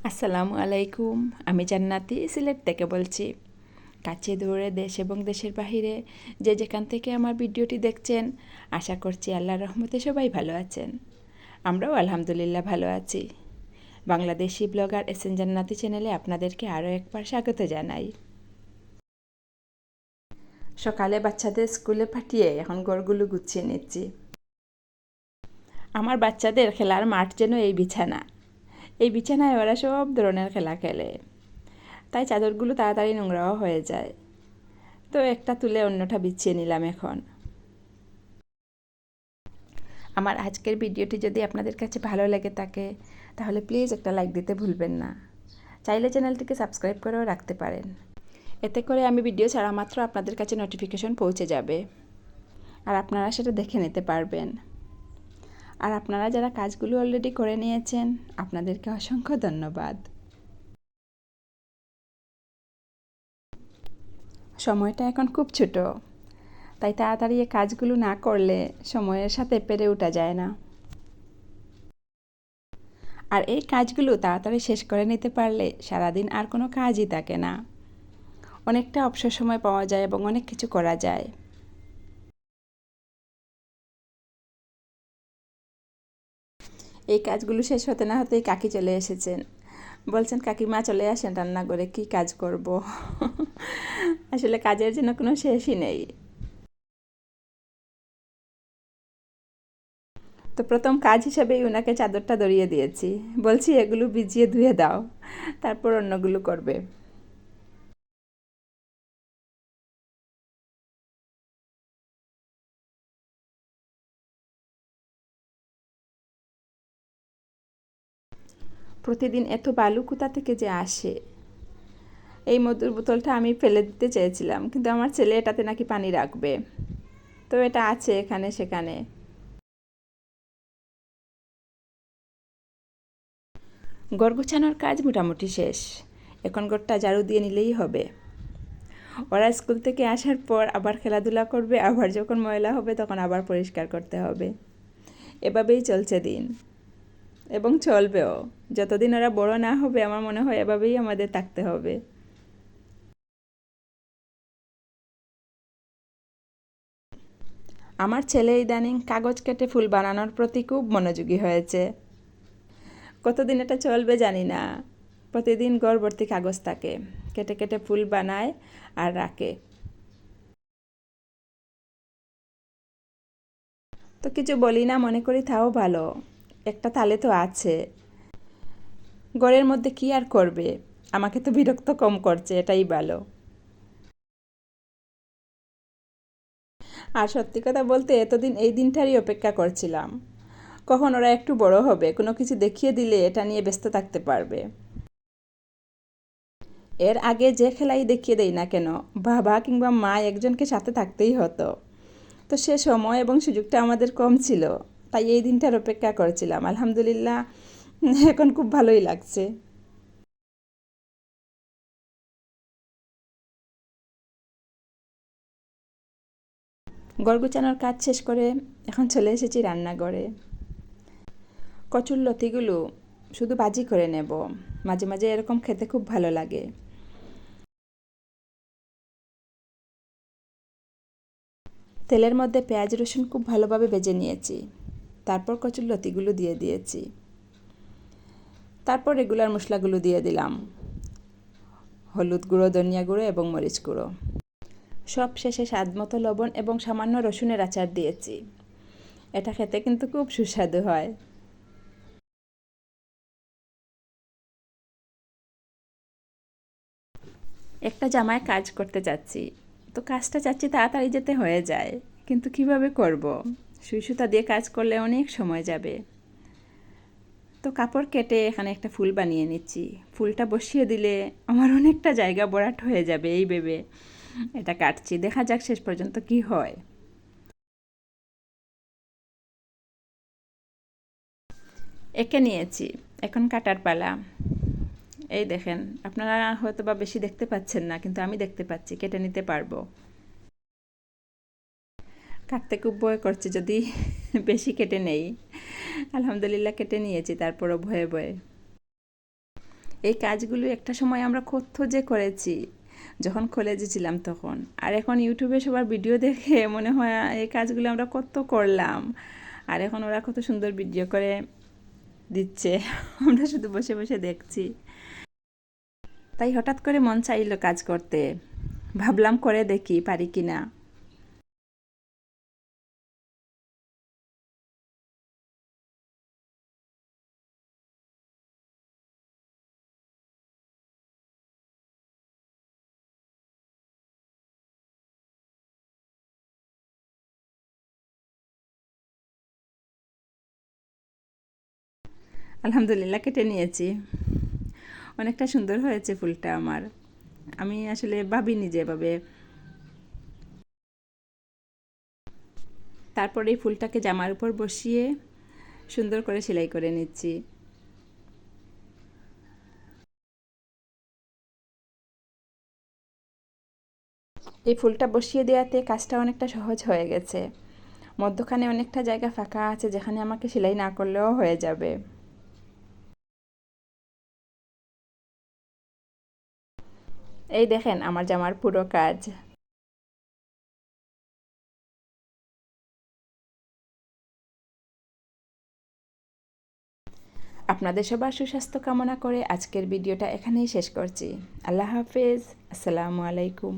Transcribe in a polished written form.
আসসালামু আলাইকুম। আমি জান্নাতি সিলেট থেকে বলছি। কাছে দূরে দেশ এবং দেশের বাহিরে যে যেখান থেকে আমার ভিডিওটি দেখছেন, আশা করছি আল্লাহর রহমতে সবাই ভালো আছেন। আমরাও আলহামদুলিল্লাহ ভালো আছি। বাংলাদেশি ব্লগার এসএন জান্নাতি চ্যানেলে আপনাদেরকে আরও একবার স্বাগত জানাই। সকালে বাচ্চাদের স্কুলে পাঠিয়ে এখন ঘরগুলো গুছিয়ে নিচ্ছি। আমার বাচ্চাদের খেলার মাঠ যেন এই বিছানা। এই বিছানায় ওরা সব ধরনের খেলা খেলে, তাই চাদরগুলো তাড়াতাড়ি নোংরাও হয়ে যায়। তো একটা তুলে অন্যটা বিছিয়ে নিলাম এখন। আমার আজকের ভিডিওটি যদি আপনাদের কাছে ভালো লেগে থাকে তাহলে প্লিজ একটা লাইক দিতে ভুলবেন না। চাইলে চ্যানেলটিকে সাবস্ক্রাইব করেও রাখতে পারেন। এতে করে আমি ভিডিও ছাড়া মাত্র আপনাদের কাছে নোটিফিকেশন পৌঁছে যাবে আর আপনারা সেটা দেখে নিতে পারবেন। আর আপনারা যারা কাজগুলো অলরেডি করে নিয়েছেন, আপনাদেরকে অসংখ্য ধন্যবাদ। সময়টা এখন খুব ছোট, তাই তাড়াতাড়ি এই কাজগুলো না করলে সময়ের সাথে পেরে ওঠা যায় না। আর এই কাজগুলো তাড়াতাড়ি শেষ করে নিতে পারলে সারাদিন আর কোনো কাজই থাকে না। অনেকটা অবসর সময় পাওয়া যায় এবং অনেক কিছু করা যায়। এই কাজগুলো শেষ হতে না হতেই কাকি চলে এসেছেন। বলছেন, কাকিমা চলে আসেন রান্নাঘরে, কী কাজ করব। আসলে কাজের জন্য কোনো শেষই নেই। তো প্রথম কাজ হিসেবেই ওনাকে চাদরটা ধরিয়ে দিয়েছি। বলছি, এগুলো ভিজিয়ে ধুয়ে দাও, তারপর অন্যগুলো করবে। প্রতিদিন এত বালু কোথা থেকে যে আসে। এই মধুর বোতলটা আমি ফেলে দিতে চেয়েছিলাম, কিন্তু আমার ছেলে এটাতে নাকি পানি রাখবে, তো এটা আছে এখানে সেখানে। ঘর গোছানোর কাজ মোটামুটি শেষ। এখন ঘরটা ঝাড়ু দিয়ে নিলেই হবে। ওরা স্কুল থেকে আসার পর আবার খেলাধুলা করবে, আবার যখন ময়লা হবে তখন আবার পরিষ্কার করতে হবে। এভাবেই চলছে দিন, এবং চলবেও যতদিন ওরা বড় না হবে। আমার মনে হয় এভাবেই আমাদের থাকতে হবে। আমার ছেলে ইদানিং কাগজ কেটে ফুল বানানোর প্রতি খুব মনোযোগী হয়েছে। কতদিন এটা চলবে জানি না। প্রতিদিন গড়বর্তি কাগজ থাকে, কেটে কেটে ফুল বানায় আর রাখে। তো কিছু বলি না, মনে করি তাও ভালো, একটা তালে তো আছে। ঘরের মধ্যে কি আর করবে, আমাকে তো বিরক্ত কম করছে, এটাই ভালো। আর সত্যি কথা বলতে এতদিন এই দিনটারই অপেক্ষা করছিলাম, কখন ওরা একটু বড় হবে, কোনো কিছু দেখিয়ে দিলে এটা নিয়ে ব্যস্ত থাকতে পারবে। এর আগে যে খেলাই দেখিয়ে দেই না কেন, বাবা কিংবা মা একজনকে সাথে থাকতেই হতো। তো সে সময় এবং সুযোগটা আমাদের কম ছিল, তাই এই দিনটার অপেক্ষা করেছিলাম। আলহামদুলিল্লাহ, এখন খুব ভালোই লাগছে। ঘর গোছানোর কাজ শেষ করে এখন চলে এসেছি রান্নাঘরে। কচুর লতিগুলো শুধু ভাজি করে নেব, মাঝে মাঝে এরকম খেতে খুব ভালো লাগে। তেলের মধ্যে পেঁয়াজ রসুন খুব ভালোভাবে ভেজে নিয়েছি, তারপর কচুর লতিগুলো দিয়ে দিয়েছি, তারপর রেগুলার মশলাগুলো দিয়ে দিলাম, হলুদ গুঁড়ো, ধনিয়া গুঁড়ো এবং মরিচ গুঁড়ো। সব শেষে স্বাদ মতো লবণ এবং সামান্য রসুনের আচার দিয়েছি। এটা খেতে কিন্তু খুব সুস্বাদু হয়। একটা জামায় কাজ করতে চাচ্ছি, তো কাজটা চাচ্ছি তাড়াতাড়ি যেতে হয়ে যায়, কিন্তু কিভাবে করব? সুই সুতা দিয়ে কাজ করলে অনেক সময় যাবে। তো কাপড় কেটে এখানে একটা ফুল বানিয়ে নিচ্ছি। ফুলটা বসিয়ে দিলে আমার অনেকটা জায়গা ভরাট হয়ে যাবে এই ভেবে এটা কাটছি। দেখা যাক শেষ পর্যন্ত কি হয়। এঁকে নিয়েছি, এখন কাটার পালা। এই দেখেন, আপনারা হয়তো বা বেশি দেখতে পাচ্ছেন না, কিন্তু আমি দেখতে পাচ্ছি, কেটে নিতে পারবো। কাটতে খুব ভয় করছে যদি বেশি কেটে নেই। আলহামদুলিল্লাহ কেটে নিয়েছি, তারপরও ভয়ে ভয়ে। এই কাজগুলো একটা সময় আমরা কত যে করেছি যখন কলেজে ছিলাম তখন, আর এখন ইউটিউবে সবার ভিডিও দেখে মনে হয় এই কাজগুলো আমরা কত করলাম, আর এখন ওরা কত সুন্দর ভিডিও করে দিচ্ছে, আমরা শুধু বসে বসে দেখছি। তাই হঠাৎ করে মন চাইলো কাজ করতে, ভাবলাম করে দেখি পারি কি না। আলহামদুলিল্লাহ কেটে নিয়েছি, অনেকটা সুন্দর হয়েছে ফুলটা আমার। আমি আসলে ভাবিনি যে এভাবে। তারপরে এই ফুলটাকে জামার উপর বসিয়ে সুন্দর করে সেলাই করে নিচ্ছি। এই ফুলটা বসিয়ে দেওয়াতে কাজটা অনেকটা সহজ হয়ে গেছে। মধ্যখানে অনেকটা জায়গা ফাঁকা আছে যেখানে আমাকে সেলাই না করলেও হয়ে যাবে। এই দেখেন আমার জামার পুরো কাজ। আপনাদের সবার সুস্বাস্থ্য কামনা করে আজকের ভিডিওটা এখানেই শেষ করছি। আল্লাহ হাফেজ, আসসালামু আলাইকুম।